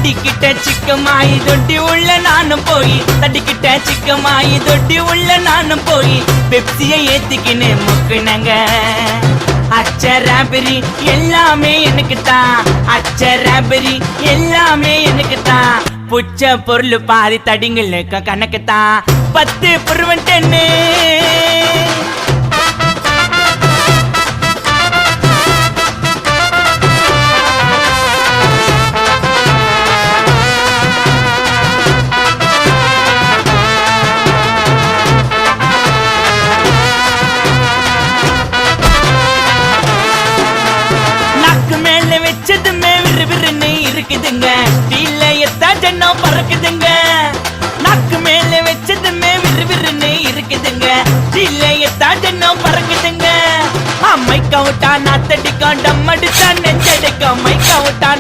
தடிக்கிட்ட சிக்கமாயி தொட்டி உள்ள நானும் போய் தடிக்கிட்ட சிக்கமாயி தொட்டி உள்ள நானும் போய் பெப்சியை ஏத்திக்கின்னு முக்குனங்க அச்சராபரி எல்லாமே எனக்கு தான் அச்சராபரி எல்லாமே எனக்கு தான் புச்ச பொருள் பாதி தடிங்களுக்கு கணக்கு தான் 10 புருவன் 10 இருக்குதுங்க டீல எத்தா ஜன்னம் பறக்குதுங்க நாக்கு மேல வச்சதுமே விறுவிறுன்னு இருக்குதுங்க டீல எத்தா ஜன்னம் பறக்குதுங்க மைக்கா விட்டா நாத்தடிக்கும் டம் அடிச்சா நெஞ்சடிக்கும் மைக்கா விட்டா